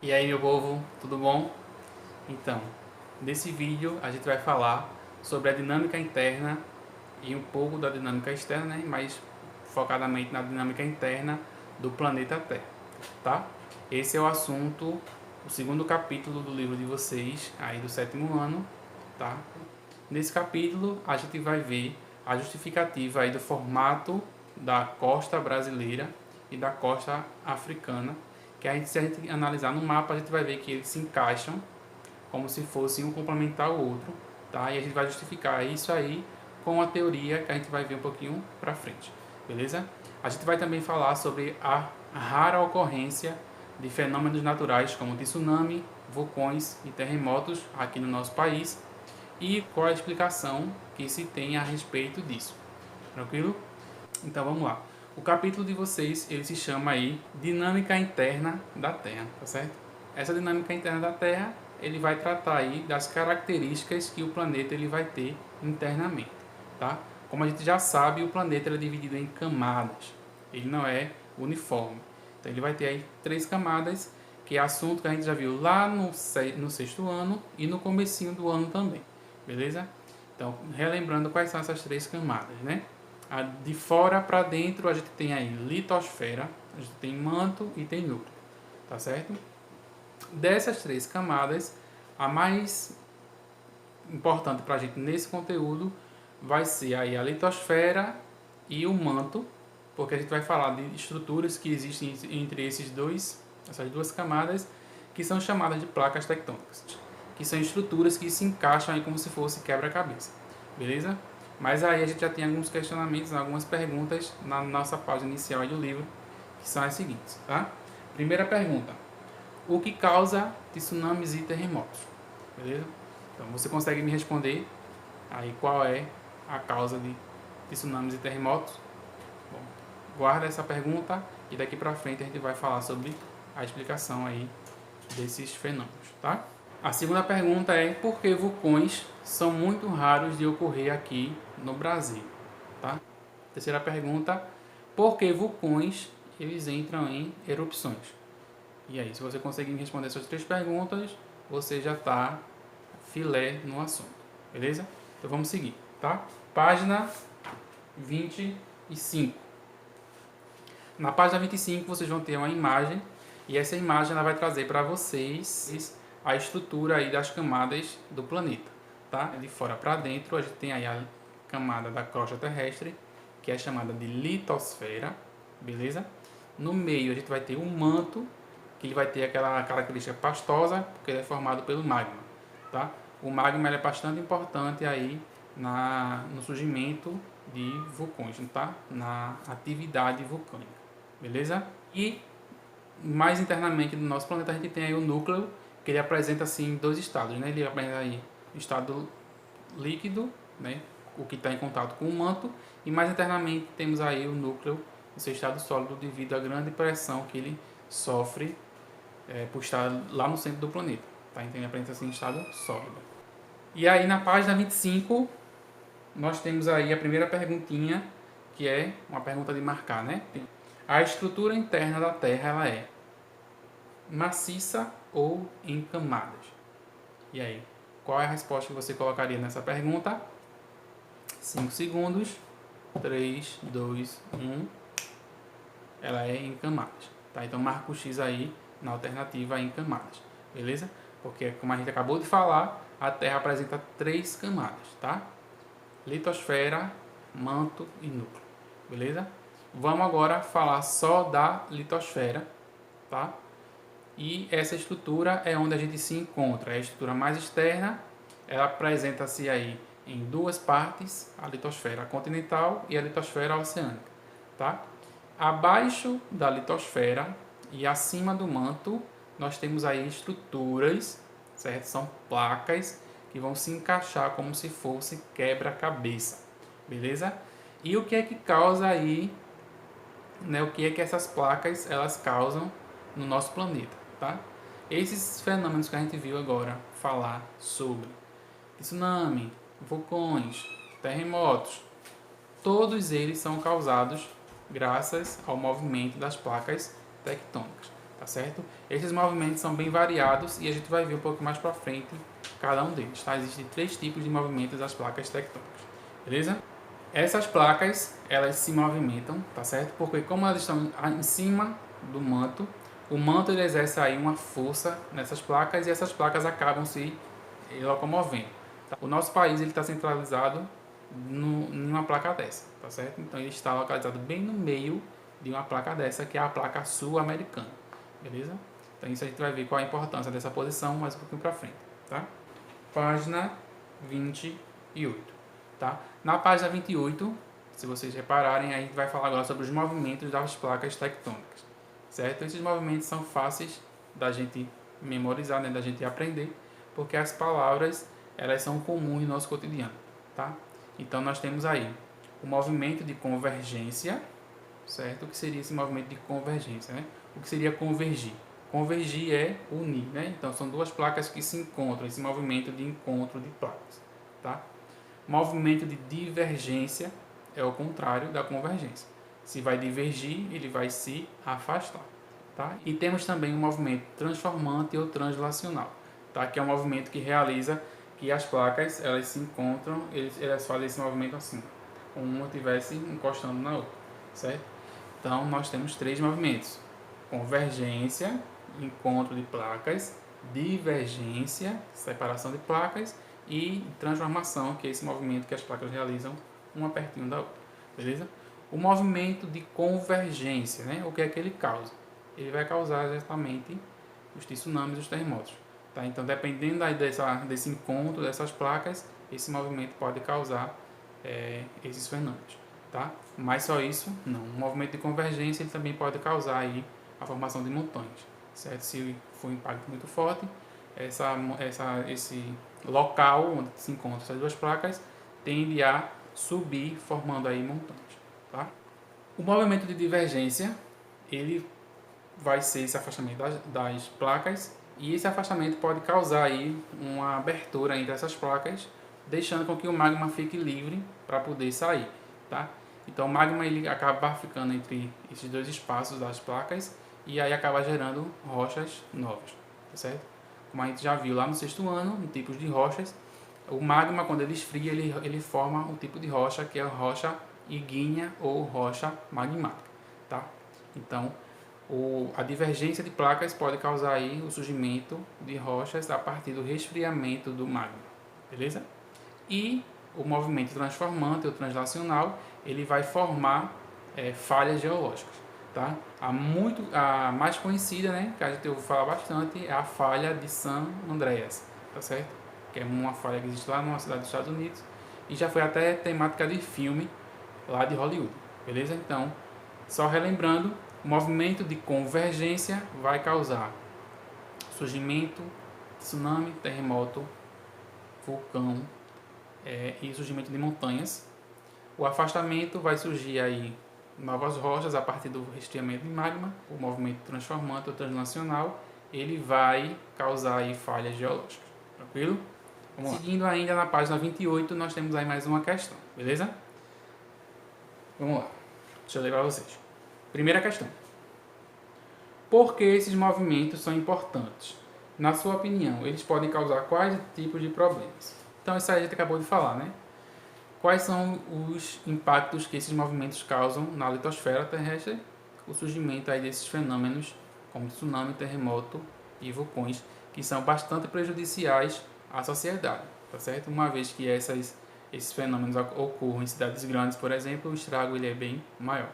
E aí, meu povo, tudo bom? Então, nesse vídeo a gente vai falar sobre a dinâmica interna e um pouco da dinâmica externa, né? Mas focadamente na dinâmica interna do planeta Terra, tá? Esse é o assunto, o segundo capítulo do livro de vocês, aí do sétimo ano, tá? Nesse capítulo a gente vai ver a justificativa aí do formato da costa brasileira e da costa africana, que se a gente analisar no mapa, a gente vai ver que eles se encaixam como se fossem um complementar o outro, tá? E a gente vai justificar isso aí com a teoria que a gente vai ver um pouquinho para frente, beleza? A gente vai também falar sobre a rara ocorrência de fenômenos naturais como tsunami, vulcões e terremotos aqui no nosso país e qual a explicação que se tem a respeito disso. Tranquilo? Então vamos lá. O capítulo de vocês, ele se chama aí Dinâmica Interna da Terra, tá certo? Essa dinâmica interna da Terra, ele vai tratar aí das características que o planeta ele vai ter internamente, tá? Como a gente já sabe, o planeta é dividido em camadas. Ele não é uniforme. Então ele vai ter aí 3 camadas, que é assunto que a gente já viu lá no sexto ano e no comecinho do ano também. Beleza? Então, relembrando quais são essas 3 camadas, né? De fora para dentro a gente tem aí litosfera, a gente tem manto e tem núcleo, tá certo? Dessas 3 camadas, a mais importante para a gente nesse conteúdo vai ser aí a litosfera e o manto, porque a gente vai falar de estruturas que existem entre essas duas camadas, que são chamadas de placas tectônicas, que são estruturas que se encaixam aí como se fosse quebra-cabeça, beleza? Mas aí a gente já tem alguns questionamentos, algumas perguntas na nossa página inicial do livro, que são as seguintes, tá? Primeira pergunta: o que causa tsunamis e terremotos? Beleza? Então você consegue me responder aí qual é a causa de tsunamis e terremotos? Bom, guarda essa pergunta e daqui para frente a gente vai falar sobre a explicação aí desses fenômenos, tá? A segunda pergunta é por que vulcões são muito raros de ocorrer aqui no Brasil, tá? Terceira pergunta, por que vulcões eles entram em erupções? E aí, se você conseguir me responder essas 3 perguntas, você já está filé no assunto, beleza? Então vamos seguir, tá? Página 25. Na página 25 vocês vão ter uma imagem e essa imagem ela vai trazer para vocês a estrutura aí das camadas do planeta, tá? De fora para dentro a gente tem aí a camada da crosta terrestre, que é chamada de litosfera, beleza? No meio a gente vai ter o manto, que ele vai ter aquela característica pastosa, porque ele é formado pelo magma, tá? O magma é bastante importante aí no surgimento de vulcões, tá? Na atividade vulcânica, beleza? E mais internamente no nosso planeta a gente tem aí o núcleo, que ele apresenta assim 2 estados, né? Ele apresenta aí o estado líquido, né? O que está em contato com o manto, e mais internamente temos aí o núcleo em seu estado sólido devido à grande pressão que ele sofre por estar lá no centro do planeta, tá? Então ele apresenta assim em estado sólido. E aí na página 25 nós temos aí a primeira perguntinha, que é uma pergunta de marcar, né? A estrutura interna da Terra ela é maciça ou em camadas? E aí, qual é a resposta que você colocaria nessa pergunta? 5 segundos. 3, 2, 1. Ela é em camadas, tá? Então marca o X aí na alternativa em camadas, beleza? Porque como a gente acabou de falar, a Terra apresenta 3 camadas, tá? Litosfera, manto e núcleo, beleza? Vamos agora falar só da litosfera, tá? E essa estrutura é onde a gente se encontra, é a estrutura mais externa, ela apresenta-se aí em 2 partes, a litosfera continental e a litosfera oceânica, tá? Abaixo da litosfera e acima do manto, nós temos aí estruturas, certo? São placas que vão se encaixar como se fosse quebra-cabeça, beleza? E o que é que causa aí, né? O que é que essas placas elas causam no nosso planeta, tá? Esses fenômenos que a gente viu agora falar sobre tsunami, vulcões, terremotos, todos eles são causados graças ao movimento das placas tectônicas, tá certo? Esses movimentos são bem variados e a gente vai ver um pouco mais para frente cada um deles, tá? Existem 3 tipos de movimentos das placas tectônicas, beleza? Essas placas, elas se movimentam, tá certo? Porque como elas estão em cima do manto, o manto ele exerce aí uma força nessas placas e essas placas acabam se locomovendo. Tá? O nosso país ele está centralizado em uma placa dessa, tá certo? Então ele está localizado bem no meio de uma placa dessa, que é a placa sul-americana, beleza? Então isso a gente vai ver qual a importância dessa posição mais um pouquinho para frente, tá? Página 28, tá? Na página 28, se vocês repararem, a gente vai falar agora sobre os movimentos das placas tectônicas, certo? Esses movimentos são fáceis da gente memorizar, né? Da gente aprender, porque as palavras elas são comuns no nosso cotidiano, tá? Então nós temos aí o movimento de convergência, certo? O que seria esse movimento de convergência, né? O que seria convergir? Convergir é unir, né? Então são duas placas que se encontram, esse movimento de encontro de placas, tá? Movimento de divergência é o contrário da convergência. Se vai divergir, ele vai se afastar, tá? E temos também o movimento transformante ou translacional, tá? Que é um movimento que realiza que as placas elas se encontram, elas fazem esse movimento assim, como uma estivesse encostando na outra, certo? Então nós temos 3 movimentos: convergência, encontro de placas; divergência, separação de placas; e transformação, que é esse movimento que as placas realizam uma pertinho da outra, beleza? O movimento de convergência, né? O que é que ele causa? Ele vai causar exatamente os tsunamis e os terremotos, tá? Então, dependendo aí desse encontro dessas placas, esse movimento pode causar esses fenômenos, tá? Mas só isso, não. O movimento de convergência ele também pode causar aí a formação de montanhas, certo? Se for um impacto muito forte, esse local onde se encontram essas duas placas tende a subir, formando aí montanhas, tá? O movimento de divergência ele vai ser esse afastamento das placas, e esse afastamento pode causar aí uma abertura entre essas placas, deixando com que o magma fique livre para poder sair, tá? Então o magma ele acaba ficando entre esses 2 espaços das placas e aí acaba gerando rochas novas, tá certo? Como a gente já viu lá no 6º ano, em tipos de rochas, o magma quando ele esfria ele forma um tipo de rocha que é a rocha ígnea ou rocha magmática, tá? Então a divergência de placas pode causar aí o surgimento de rochas a partir do resfriamento do magma, beleza? E o movimento transformante ou translacional ele vai formar falhas geológicas, tá? A mais conhecida, né, que a gente ouve falar bastante, é a falha de San Andreas, tá certo? Que é uma falha que existe lá numa cidade dos Estados Unidos e já foi até temática de filme lá de Hollywood, beleza? Então, só relembrando, o movimento de convergência vai causar surgimento, tsunami, terremoto, vulcão e surgimento de montanhas. O afastamento vai surgir aí novas rochas a partir do resfriamento de magma. O movimento transformante ou translacional ele vai causar aí falhas geológicas, tranquilo? Vamos lá. Seguindo ainda na página 28, nós temos aí mais uma questão, beleza? Vamos lá, deixa eu ler para vocês. Primeira questão: por que esses movimentos são importantes? Na sua opinião, eles podem causar quais tipos de problemas? Então isso aí a gente acabou de falar, né? Quais são os impactos que esses movimentos causam na litosfera terrestre? O surgimento aí desses fenômenos como tsunami, terremoto e vulcões, que são bastante prejudiciais à sociedade, tá certo? Uma vez que esses fenômenos ocorram em cidades grandes, por exemplo, o estrago ele é bem maior.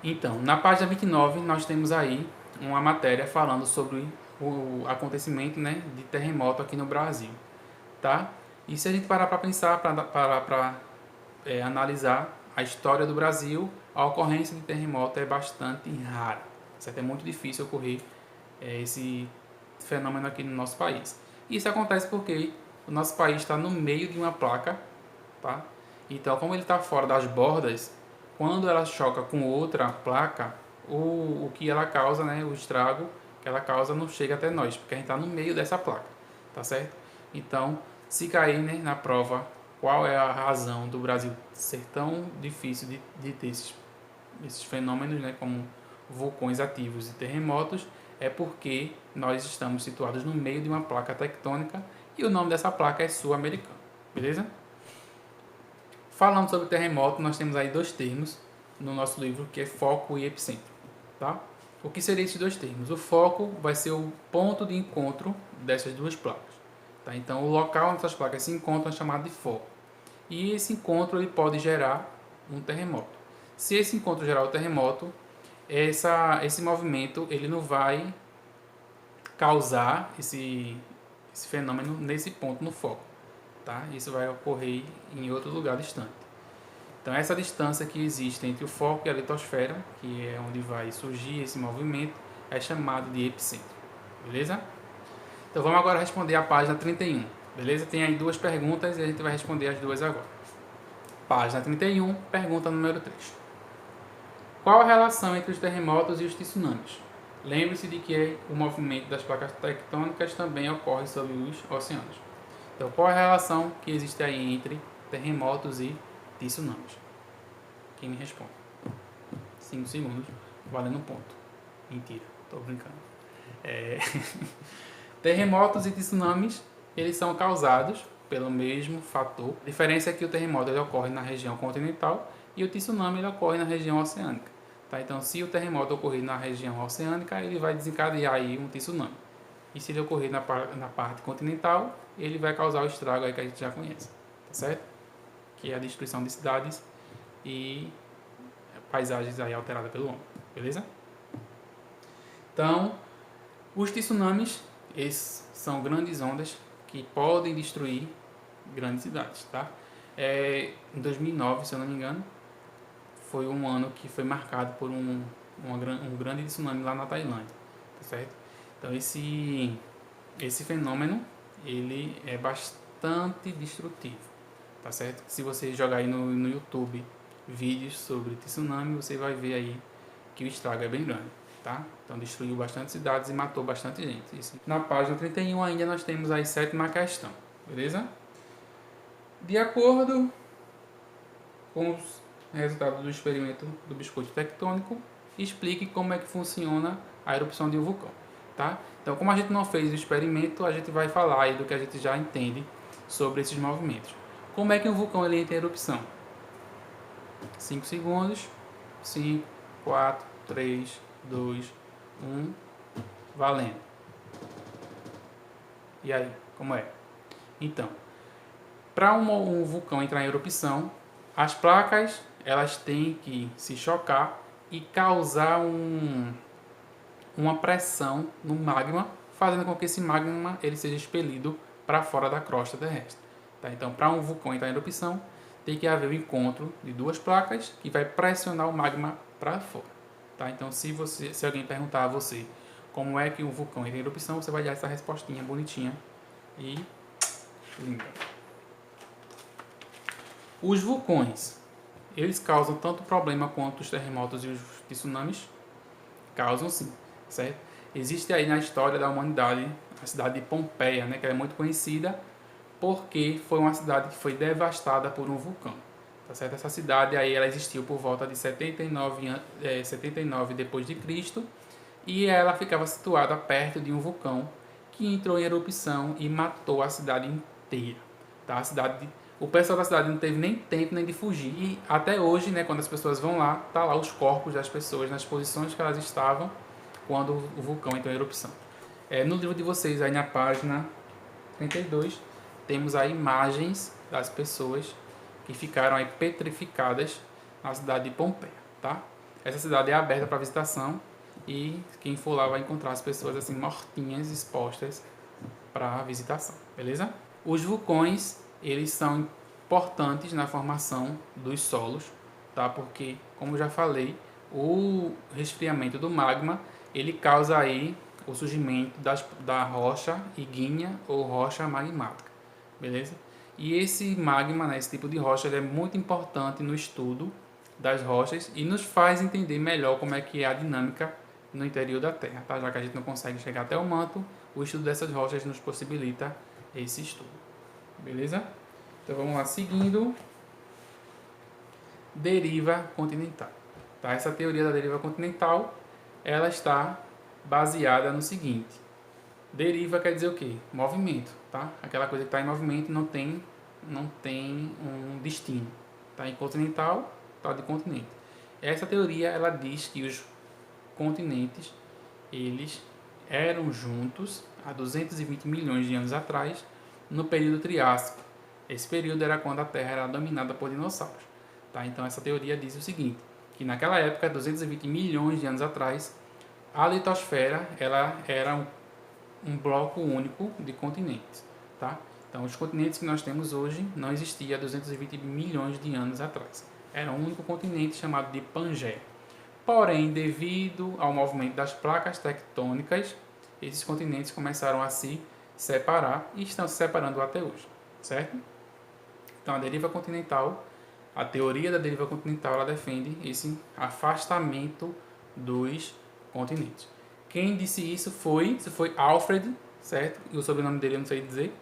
Então, na página 29, nós temos aí uma matéria falando sobre o acontecimento, né, de terremoto aqui no Brasil, tá? E se a gente parar para pensar, para analisar a história do Brasil, a ocorrência de terremoto é bastante rara, certo? É muito difícil ocorrer esse fenômeno aqui no nosso país. Isso acontece porque o nosso país está no meio de uma placa, tá? Então, como ele está fora das bordas, quando ela choca com outra placa, o que ela causa, né, o estrago que ela causa não chega até nós, porque a gente está no meio dessa placa, tá certo? Então, se cair, né, na prova qual é a razão do Brasil ser tão difícil de ter esses fenômenos, né, como vulcões ativos e terremotos, é porque nós estamos situados no meio de uma placa tectônica e o nome dessa placa é sul-americana, beleza? Falando sobre terremoto, nós temos aí dois termos no nosso livro, que é foco e epicentro, tá? O que seriam esses dois termos? O foco vai ser o ponto de encontro dessas duas placas, tá? Então, o local onde essas placas se encontram é chamado de foco. E esse encontro ele pode gerar um terremoto. Se esse encontro gerar o terremoto, esse movimento ele não vai causar esse fenômeno nesse ponto no foco, tá? Isso vai ocorrer em outro lugar distante. Então essa distância que existe entre o foco e a litosfera, que é onde vai surgir esse movimento, é chamado de epicentro, beleza? Então vamos agora responder a página 31, beleza? Tem aí duas perguntas e a gente vai responder as duas agora. Página 31, pergunta número 3. Qual a relação entre os terremotos e os tsunamis? Lembre-se de que o movimento das placas tectônicas também ocorre sobre os oceanos. Então, qual a relação que existe aí entre terremotos e tsunamis? Quem me responde? 5 segundos, valendo um ponto. Mentira, estou brincando. Terremotos e tsunamis, eles são causados pelo mesmo fator. A diferença é que o terremoto ele ocorre na região continental e o tsunami ele ocorre na região oceânica. Tá? Então, se o terremoto ocorrer na região oceânica, ele vai desencadear aí um tsunami. E se ele ocorrer na parte continental, ele vai causar o estrago aí que a gente já conhece, tá certo? Que é a destruição de cidades e paisagens aí alteradas pelo homem, beleza? Então, os tsunamis, esses são grandes ondas que podem destruir grandes cidades, tá? Em 2009, se eu não me engano, foi um ano que foi marcado por um grande tsunami lá na Tailândia, tá certo? Então esse fenômeno ele é bastante destrutivo, tá certo? Se você jogar aí no YouTube vídeos sobre tsunami, você vai ver aí que o estrago é bem grande, tá? Então destruiu bastante cidades e matou bastante gente. Isso. Na página 31 ainda nós temos aí a sétima questão, beleza? De acordo com os resultados do experimento do biscoito tectônico, explique como é que funciona a erupção de um vulcão, tá? Então, como a gente não fez o experimento, a gente vai falar aí do que a gente já entende sobre esses movimentos. Como é que um vulcão ele entra em erupção? 5 segundos. 5, 4, 3, 2, 1. Valendo. E aí, como é? Então, para um vulcão entrar em erupção, as placas elas têm que se chocar e causar uma pressão no magma, fazendo com que esse magma ele seja expelido para fora da crosta terrestre. Tá? Então, para um vulcão entrar em erupção, tem que haver o encontro de duas placas que vai pressionar o magma para fora. Tá? Então, se alguém perguntar a você como é que um vulcão entra em erupção, você vai dar essa respostinha bonitinha e linda. Os vulcões, eles causam tanto problema quanto os terremotos e os tsunamis? Causam sim, certo? Existe aí na história da humanidade a cidade de Pompeia, né, que é muito conhecida porque foi uma cidade que foi devastada por um vulcão. Tá certo? Essa cidade aí ela existiu por volta de 79 depois de Cristo e ela ficava situada perto de um vulcão que entrou em erupção e matou a cidade inteira. Tá? O pessoal da cidade não teve nem tempo nem de fugir. E até hoje, né, quando as pessoas vão lá, tá lá os corpos das pessoas nas posições que elas estavam quando o vulcão entrou em erupção. No livro de vocês, aí na página 32, temos aí imagens das pessoas que ficaram aí petrificadas na cidade de Pompeia, tá? Essa cidade é aberta para visitação e quem for lá vai encontrar as pessoas assim mortinhas, expostas para visitação, beleza? Os vulcões, eles são importantes na formação dos solos, tá? Porque, como eu já falei, o resfriamento do magma, ele causa aí o surgimento da rocha ígnea ou rocha magmática, beleza? E esse magma, né, esse tipo de rocha, ele é muito importante no estudo das rochas e nos faz entender melhor como é que é a dinâmica no interior da Terra, tá? Já que a gente não consegue chegar até o manto, o estudo dessas rochas nos possibilita esse estudo, beleza? Então vamos lá, seguindo. Deriva continental. Tá? Essa teoria da deriva continental ela está baseada no seguinte: deriva quer dizer o quê? Movimento, tá? Aquela coisa que está em movimento não tem um destino, tá? Em continental, tá de continente. Essa teoria ela diz que os continentes eles eram juntos há 220 milhões de anos atrás, no período Triássico. Esse período era quando a Terra era dominada por dinossauros, tá? Então essa teoria diz o seguinte, que naquela época, 220 milhões de anos atrás, a litosfera ela era um bloco único de continentes, tá? Então os continentes que nós temos hoje não existiam há 220 milhões de anos atrás. Era um único continente chamado de Pangeia. Porém, devido ao movimento das placas tectônicas, esses continentes começaram a se separar e estão se separando até hoje, certo? Então, a teoria da deriva continental, ela defende esse afastamento dos continentes. Quem disse isso foi Alfred, certo? E o sobrenome dele eu não sei dizer,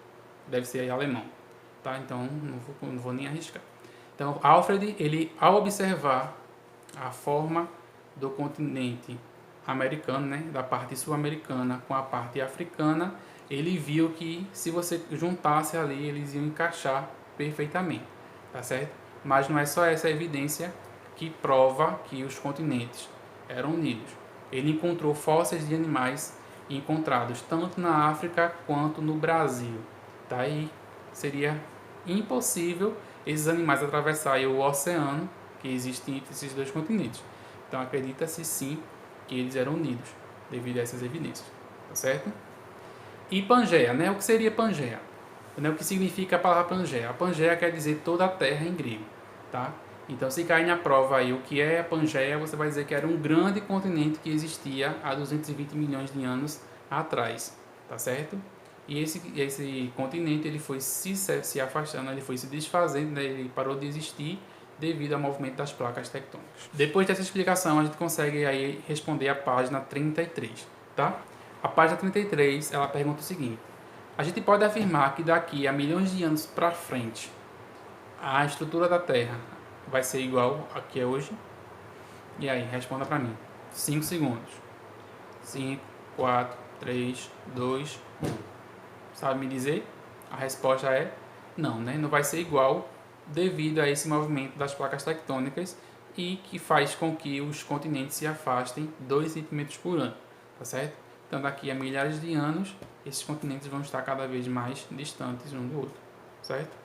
deve ser alemão, tá? Então, não vou nem arriscar. Então, Alfred, ele, ao observar a forma do continente americano, né, da parte sul-americana com a parte africana, ele viu que se você juntasse ali, eles iam encaixar perfeitamente, tá certo? Mas não é só essa evidência que prova que os continentes eram unidos. Ele encontrou fósseis de animais encontrados tanto na África quanto no Brasil, tá? E seria impossível esses animais atravessarem o oceano que existe entre esses dois continentes. Então acredita-se sim que eles eram unidos devido a essas evidências, tá certo? E Pangeia, né? O que seria Pangeia? O que significa a palavra Pangeia? A Pangeia quer dizer toda a terra em grego, tá? Então, se cair na prova aí o que é a Pangeia, você vai dizer que era um grande continente que existia há 220 milhões de anos atrás, tá certo? E esse continente ele foi se afastando, ele foi se desfazendo, né? Ele parou de existir devido ao movimento das placas tectônicas. Depois dessa explicação, a gente consegue aí responder a página 33, tá? A página 33, ela pergunta o seguinte: a gente pode afirmar que daqui a milhões de anos para frente, a estrutura da Terra vai ser igual a que é hoje? E aí, responda para mim. 5 segundos. 5, 4, 3, 2, 1. Sabe me dizer? A resposta é não, né? Não vai ser igual devido a esse movimento das placas tectônicas e que faz com que os continentes se afastem 2 centímetros por ano, tá certo? Então, daqui a milhares de anos, esses continentes vão estar cada vez mais distantes um do outro, certo?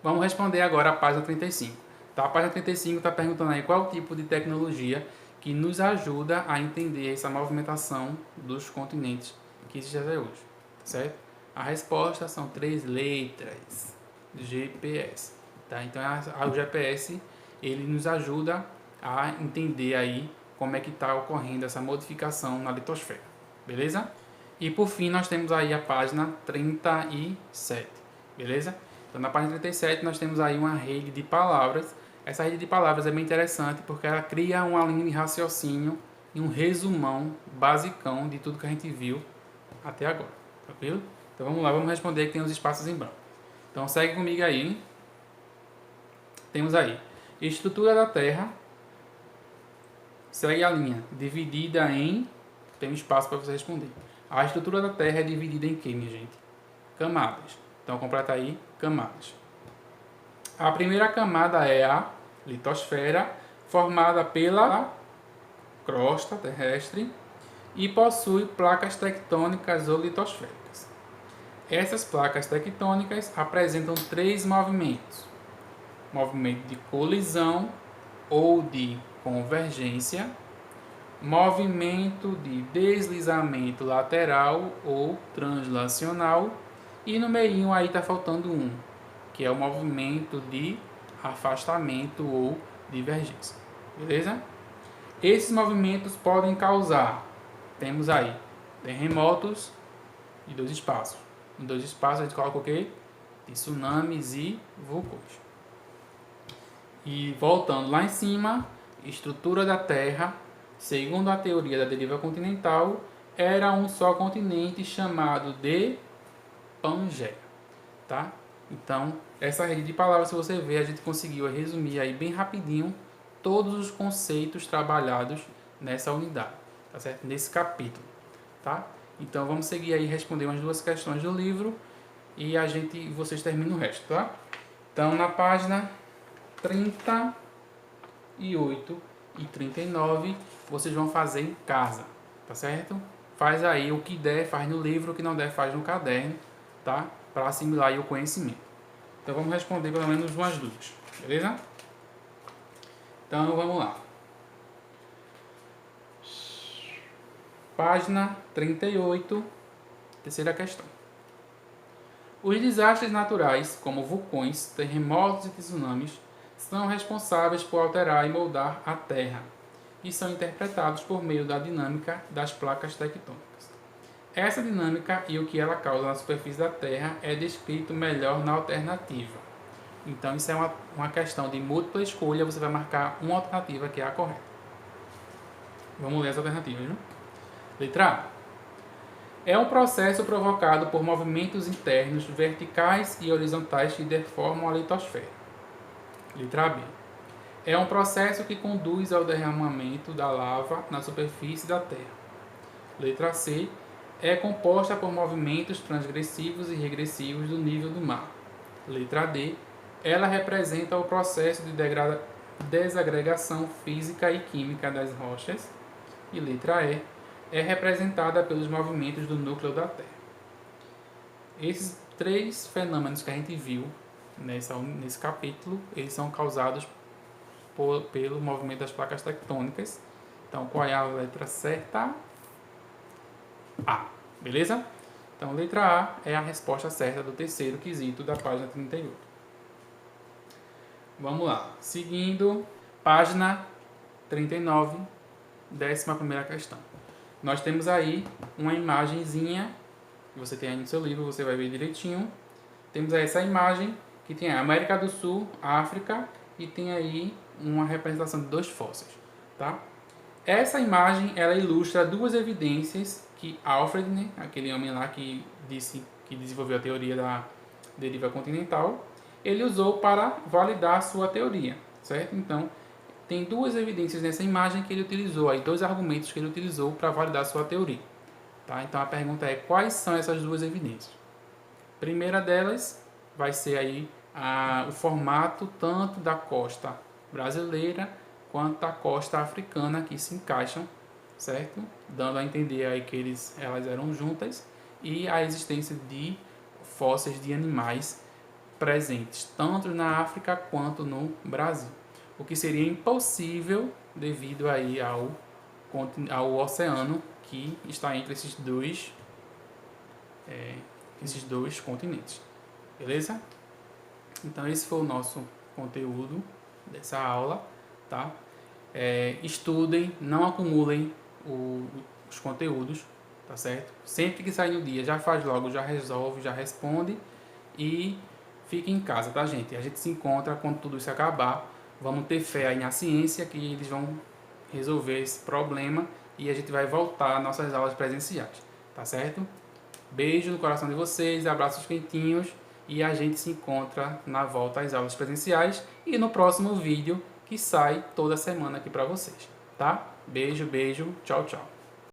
Vamos responder agora a página 35. Tá? A página 35 está perguntando aí qual tipo de tecnologia que nos ajuda a entender essa movimentação dos continentes que existe até hoje, certo? A resposta são 3 letras, GPS. Tá? Então, o GPS ele nos ajuda a entender aí como é que está ocorrendo essa modificação na litosfera, beleza? E por fim, nós temos aí a página 37, beleza? Então, na página 37, nós temos aí uma rede de palavras. Essa rede de palavras é bem interessante porque ela cria uma linha de raciocínio e um resumão basicão de tudo que a gente viu até agora, tranquilo? Então, vamos lá, vamos responder que tem os espaços em branco. Então, segue comigo aí. Temos aí, estrutura da Terra, segue a linha, dividida em, tem um espaço para você responder. A estrutura da Terra é dividida em quê, minha gente? Camadas. Então, completa aí, camadas. A primeira camada é a litosfera, formada pela crosta terrestre e possui placas tectônicas ou litosféricas. Essas placas tectônicas apresentam 3 movimentos. Movimento de colisão ou de convergência, movimento de deslizamento lateral ou translacional e no meio aí está faltando um, que é o movimento de afastamento ou divergência, beleza? Esses movimentos podem causar, temos aí, terremotos de 2 espaços. Em 2 espaços a gente coloca o quê? Tsunamis e vulcões. E voltando lá em cima, estrutura da Terra, segundo a teoria da deriva continental, era um só continente chamado de Pangeia, tá? Então, essa rede de palavras, se você ver, a gente conseguiu resumir aí bem rapidinho todos os conceitos trabalhados nessa unidade, tá certo? Nesse capítulo, tá? Então vamos seguir aí, responder umas 2 questões do livro e vocês terminam o resto, tá? Então na página 38 e 39 vocês vão fazer em casa, tá certo? Faz aí o que der, faz no livro, o que não der, faz no caderno, tá? Para assimilar aí o conhecimento. Então vamos responder pelo menos umas 2, beleza? Então vamos lá. Página 38, terceira questão. Os desastres naturais, como vulcões, terremotos e tsunamis, são responsáveis por alterar e moldar a Terra e são interpretados por meio da dinâmica das placas tectônicas. Essa dinâmica e o que ela causa na superfície da Terra é descrito melhor na alternativa. Então isso é uma questão de múltipla escolha, você vai marcar uma alternativa que é a correta. Vamos ler as alternativas, né? Letra A. É um processo provocado por movimentos internos verticais e horizontais que deformam a litosfera. Letra B. É um processo que conduz ao derramamento da lava na superfície da Terra. Letra C. É composta por movimentos transgressivos e regressivos do nível do mar. Letra D. Ela representa o processo de desagregação física e química das rochas. E letra E. É representada pelos movimentos do núcleo da Terra. Esses 3 fenômenos que a gente viu nesse capítulo, eles são causados pelo movimento das placas tectônicas. Então, qual é a letra certa? A, beleza? Então, letra A é a resposta certa do terceiro quesito da página 38. Vamos lá. Seguindo, página 39, 11ª questão. Nós temos aí uma imagenzinha, que você tem aí no seu livro, você vai ver direitinho. Temos aí essa imagem, que tem a América do Sul, África, e tem aí uma representação de 2 fósseis, tá? Essa imagem, ela ilustra 2 evidências que Alfred, né, aquele homem lá que desenvolveu a teoria da deriva continental, ele usou para validar a sua teoria, certo? Então, tem 2 evidências nessa imagem que ele utilizou, aí 2 argumentos que ele utilizou para validar a sua teoria. Tá? Então a pergunta é, quais são essas 2 evidências? A primeira delas vai ser aí o formato tanto da costa brasileira quanto da costa africana que se encaixam, certo? Dando a entender aí que elas eram juntas, e a existência de fósseis de animais presentes tanto na África quanto no Brasil. O que seria impossível devido aí ao oceano que está entre esses dois continentes. Beleza? Então esse foi o nosso conteúdo dessa aula, tá? Estudem, não acumulem os conteúdos, tá certo? Sempre que sair no dia, já faz logo, já resolve, já responde e fique em casa, tá, gente? A gente se encontra quando tudo isso acabar. Vamos ter fé aí na ciência que eles vão resolver esse problema e a gente vai voltar às nossas aulas presenciais, tá certo? Beijo no coração de vocês, abraços quentinhos e a gente se encontra na volta às aulas presenciais e no próximo vídeo que sai toda semana aqui para vocês, tá? Beijo, beijo, tchau, tchau.